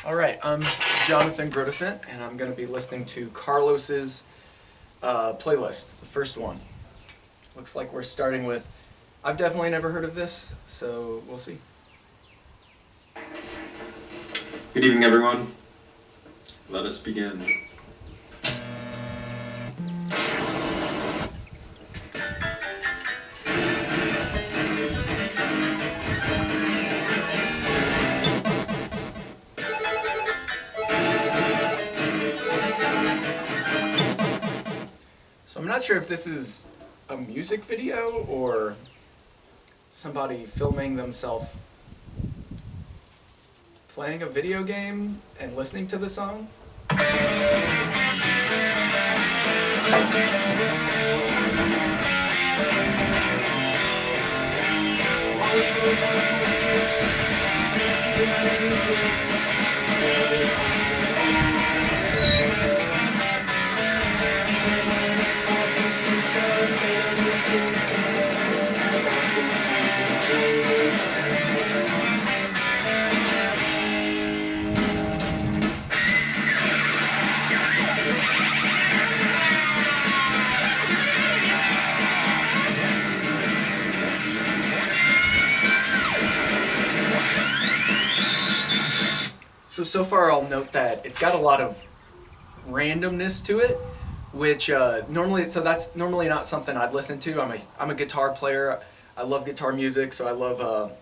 Alright, I'm Jonathan Grodefant, and I'm going to be listening to Carlos's playlist, the first one. Looks like we're starting with, I've definitely never heard of this, so we'll see. Good evening, everyone. Let us begin. So I'm not sure if this is a music video or somebody filming themselves playing a video game and listening to the song. So far I'll note that it's got a lot of randomness to it, which that's normally not something I'd listen to. I'm a guitar player. I love guitar music, so I love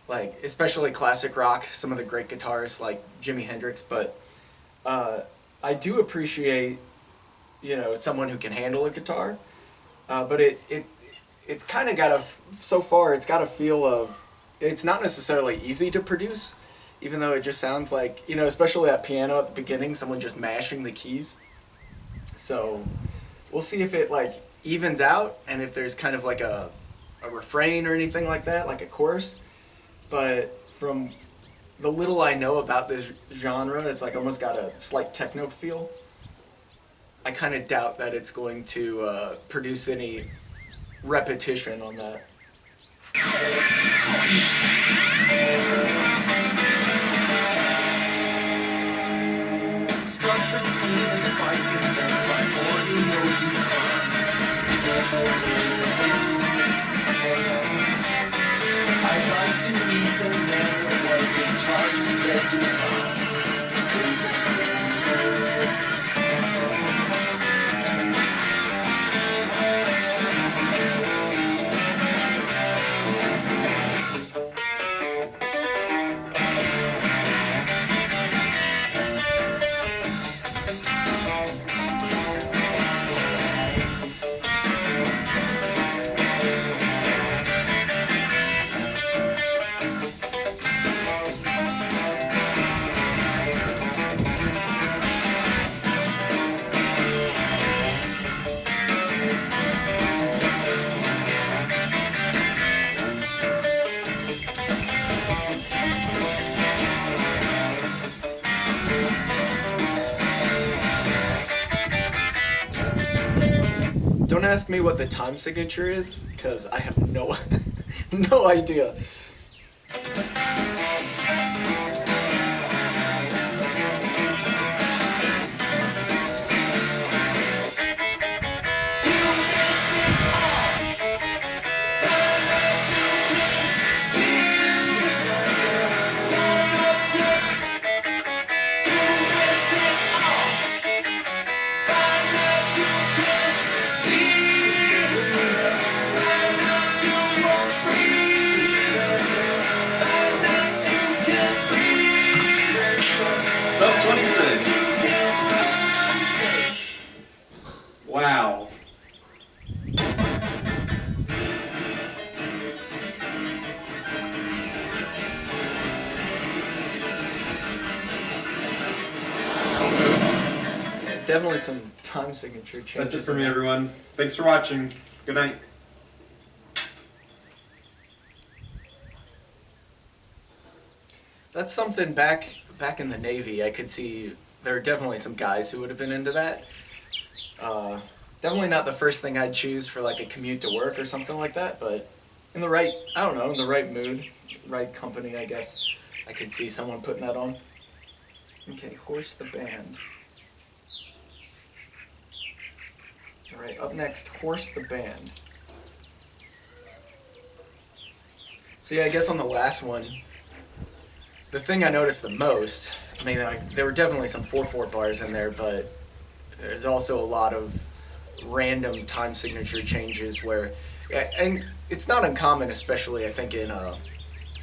like especially classic rock, some of the great guitarists like Jimi Hendrix, but I do appreciate, someone who can handle a guitar. But it's kind of got so far it's got a feel of, it's not necessarily easy to produce, even though it just sounds like, especially that piano at the beginning, someone just mashing the keys. So we'll see if it like evens out and if there's kind of like a refrain or anything like that, like a chorus. But from the little I know about this genre, it's like almost got a slight techno feel. I kind of doubt that it's going to produce any repetition on that. Stuck between a spike and then climb more you know to I'd like to meet the man that was in charge of their design. Don't ask me what the time signature is, because I have no, no idea. Sub 26. Wow. Definitely some time signature changes. That's it for me, everyone. Thanks for watching. Good night. That's something back in the Navy. I could see there are definitely some guys who would have been into that. Definitely not the first thing I'd choose for like a commute to work or something like that, but in the right, I don't know, in the right mood, right company, I guess, I could see someone putting that on. Okay, Horse the Band. Alright, up next, Horse the Band. So yeah, I guess on the last one, the thing I noticed the most, I mean, there were definitely some 4/4 bars in there, but there's also a lot of random time signature changes where, yeah, and it's not uncommon, especially I think in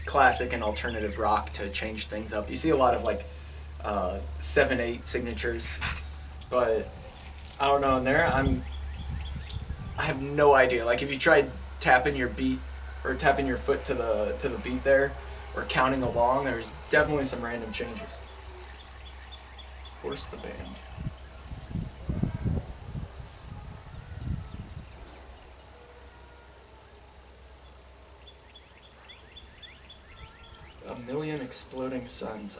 classic and alternative rock, to change things up. You see a lot of like 7/8 signatures, but I don't know. In there, I have no idea. Like if you tried tapping your beat or tapping your foot to the beat there, or counting along, there's definitely some random changes. Horse the Band. A Million Exploding Suns.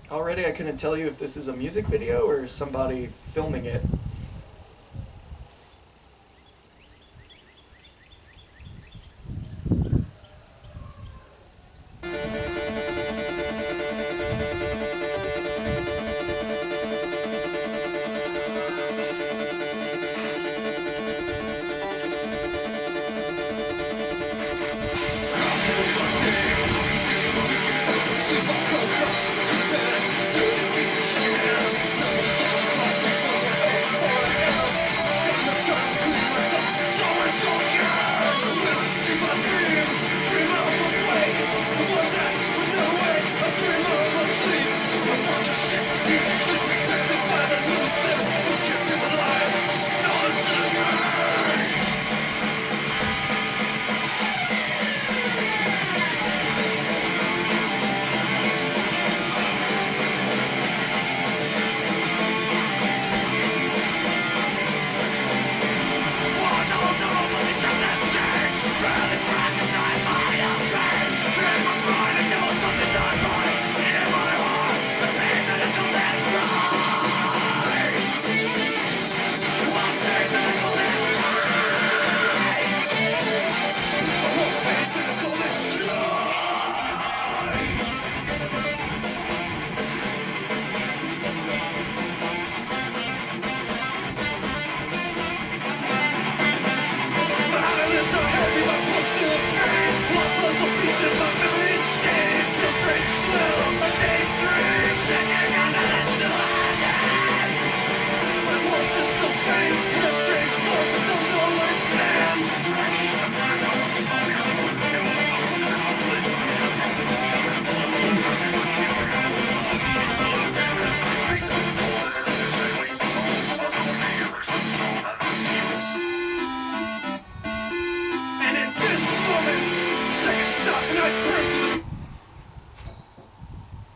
Already I couldn't tell you if this is a music video or somebody filming it.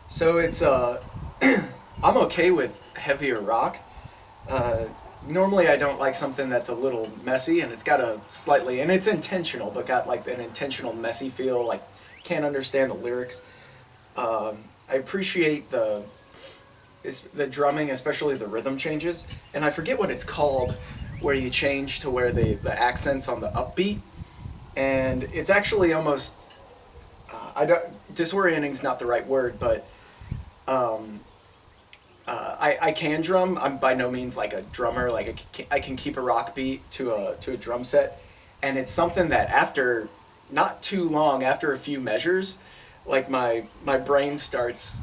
So it's I'm okay with heavier rock. Normally I don't like something that's a little messy, and it's got a slightly, and it's intentional, but got like an intentional messy feel. Like can't understand the lyrics. I appreciate the drumming, especially the rhythm changes, and I forget what it's called, where you change to where the accents on the upbeat, and it's actually almost disorienting's not the right word, but I can drum. I'm by no means like a drummer. Like I can keep a rock beat to a drum set, and it's something that after not too long, after a few measures, like my brain starts,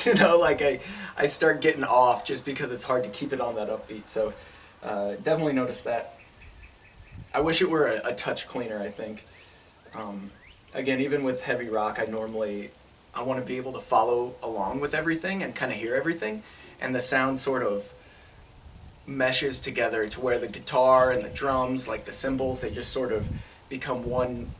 like I start getting off just because it's hard to keep it on that upbeat. So definitely noticed that. I wish it were a touch cleaner, I think. Again, even with heavy rock, I want to be able to follow along with everything and kind of hear everything, and the sound sort of meshes together to where the guitar and the drums, like the cymbals, they just sort of become one.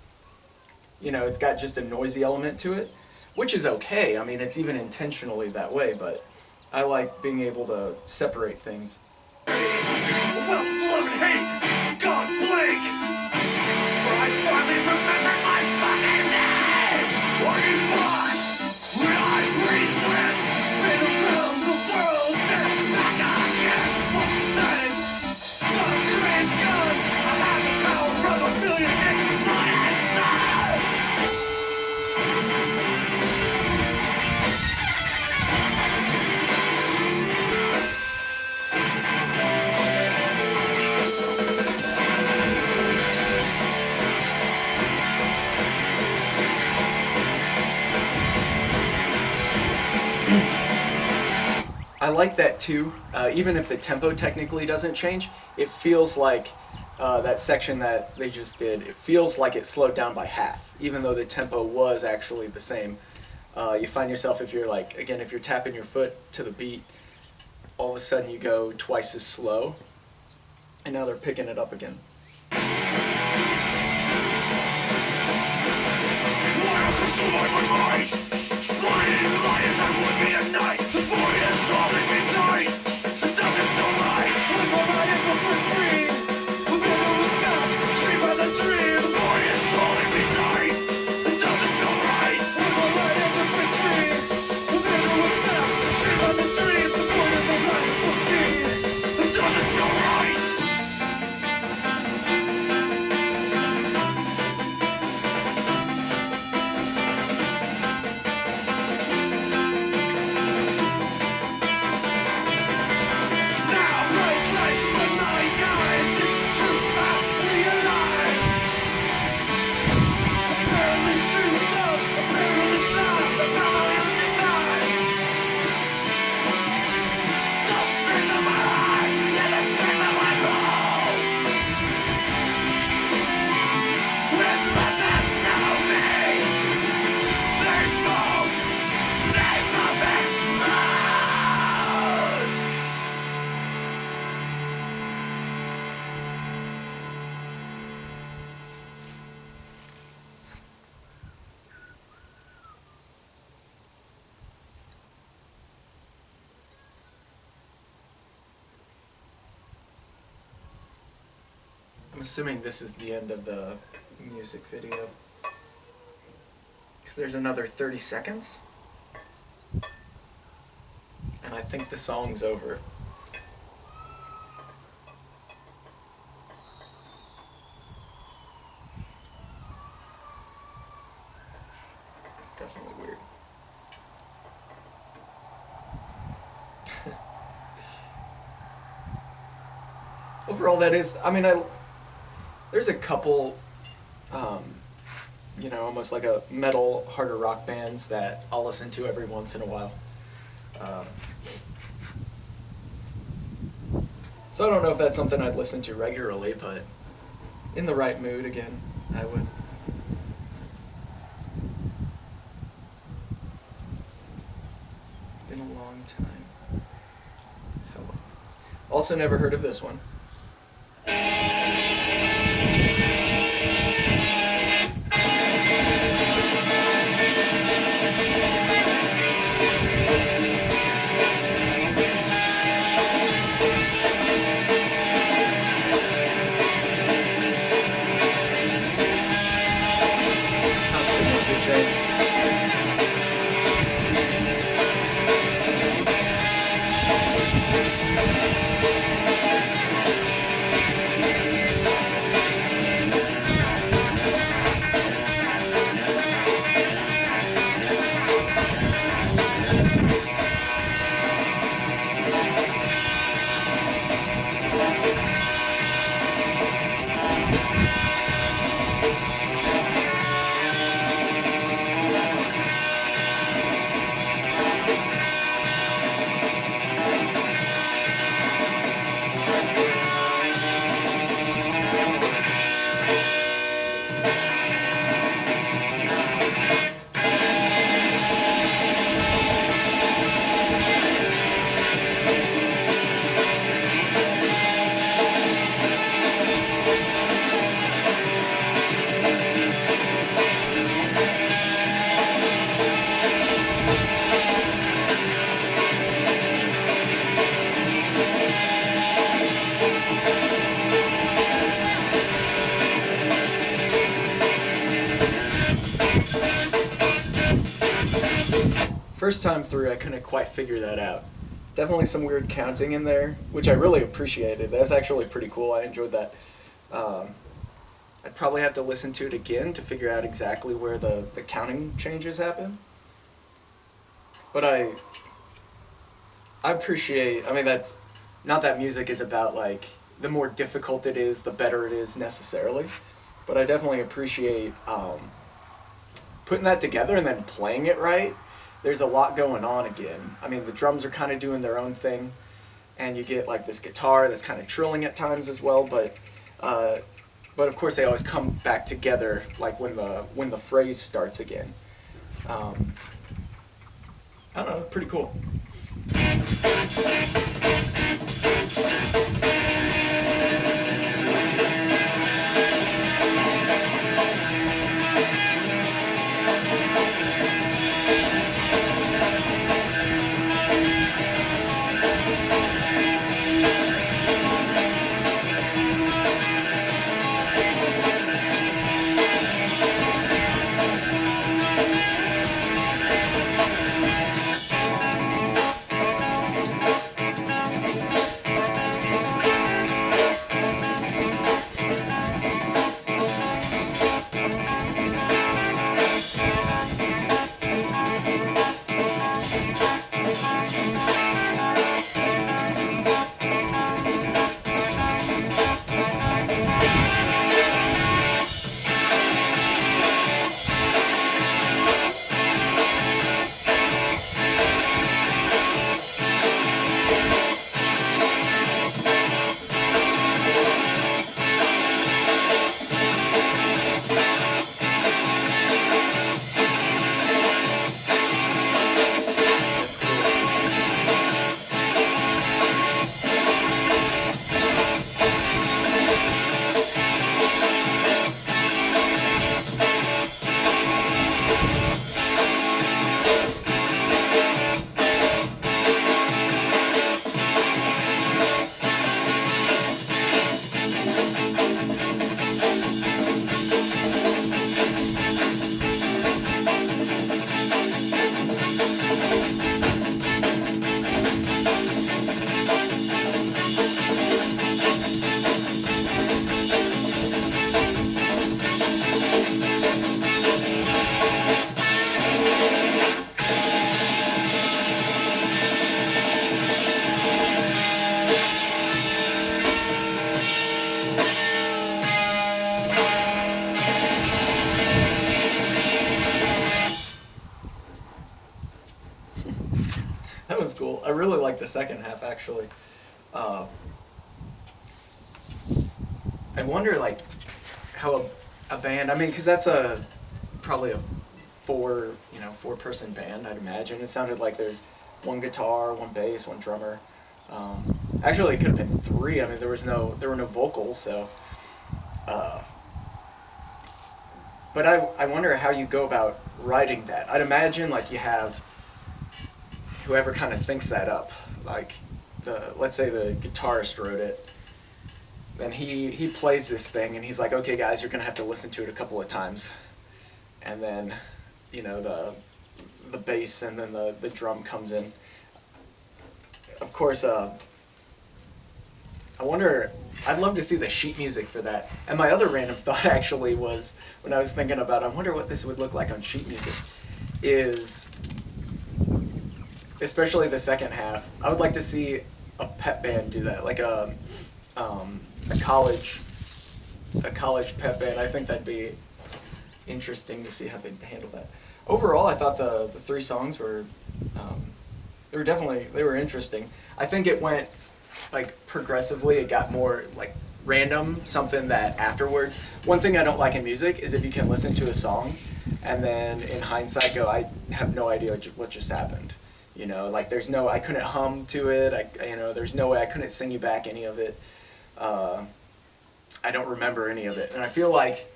It's got just a noisy element to it, which is okay. I mean, it's even intentionally that way, but I like being able to separate things. Well, love and hate, God blink. For I finally remembered my fucking name. Organ box, when I breathe with, been around the world, then back again. What's his name? God Grant's gun. I have the power of a million in my inside. like that too. Even if the tempo technically doesn't change, it feels like that section that they just did. It feels like it slowed down by half, even though the tempo was actually the same. You find yourself, if you're like, again, if you're tapping your foot to the beat, all of a sudden you go twice as slow, and now they're picking it up again. I'm assuming this is the end of the music video, because there's another 30 seconds, and I think the song's over. It's definitely weird. Overall, that is, I mean, there's a couple, almost like a metal, harder rock bands that I'll listen to every once in a while. So I don't know if that's something I'd listen to regularly, but in the right mood, again, I would. Been a long time. Hello. Also never heard of this one. First time through, I couldn't quite figure that out. Definitely some weird counting in there, which I really appreciated. That's actually pretty cool. I enjoyed that. I'd probably have to listen to it again to figure out exactly where the counting changes happen. But I appreciate, I mean, that's not that music is about, like, the more difficult it is, the better it is necessarily. But I definitely appreciate putting that together and then playing it right. there's a lot going on again. I mean, the drums are kind of doing their own thing, and you get like this guitar that's kind of trilling at times as well. But of course, they always come back together like when the phrase starts again. I don't know, pretty cool. That's cool. That was cool. I really like the second half actually. Uh, I wonder like how a band. I mean, because that's probably a four-person band. I'd imagine. It sounded like there's one guitar, one bass, one drummer. Actually, it could have been three. I mean, there were no vocals, so. But I wonder how you go about writing that. I'd imagine like you have whoever kind of thinks that up, like let's say the guitarist wrote it, then he plays this thing and he's like, okay guys, you're gonna have to listen to it a couple of times, and then the bass and then the drum comes in. Of course, I wonder. I'd love to see the sheet music for that. And my other random thought actually was when I was thinking about, I wonder what this would look like on sheet music, is especially the second half. I would like to see a pep band do that, like a college pep band. I think that'd be interesting to see how they'd handle that. Overall, I thought the three songs were they were interesting. I think it went like progressively. It got more like random, something that afterwards. One thing I don't like in music is if you can listen to a song and then in hindsight go, I have no idea what just happened. Like I couldn't hum to it. There's no way I couldn't sing you back any of it. I don't remember any of it. And I feel like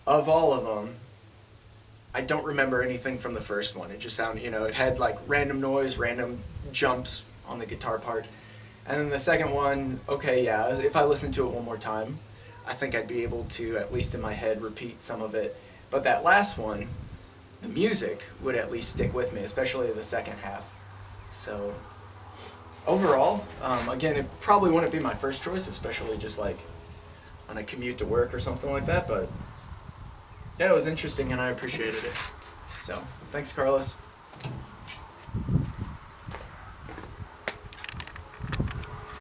of all of them, I don't remember anything from the first one. It just sounded, it had like random noise, random jumps on the guitar part. And then the second one, okay, yeah, if I listened to it one more time, I think I'd be able to, at least in my head, repeat some of it. But that last one, the music would at least stick with me, especially the second half. So overall, again, it probably wouldn't be my first choice, especially just like on a commute to work or something like that. But yeah, it was interesting and I appreciated it. So thanks, Carlos.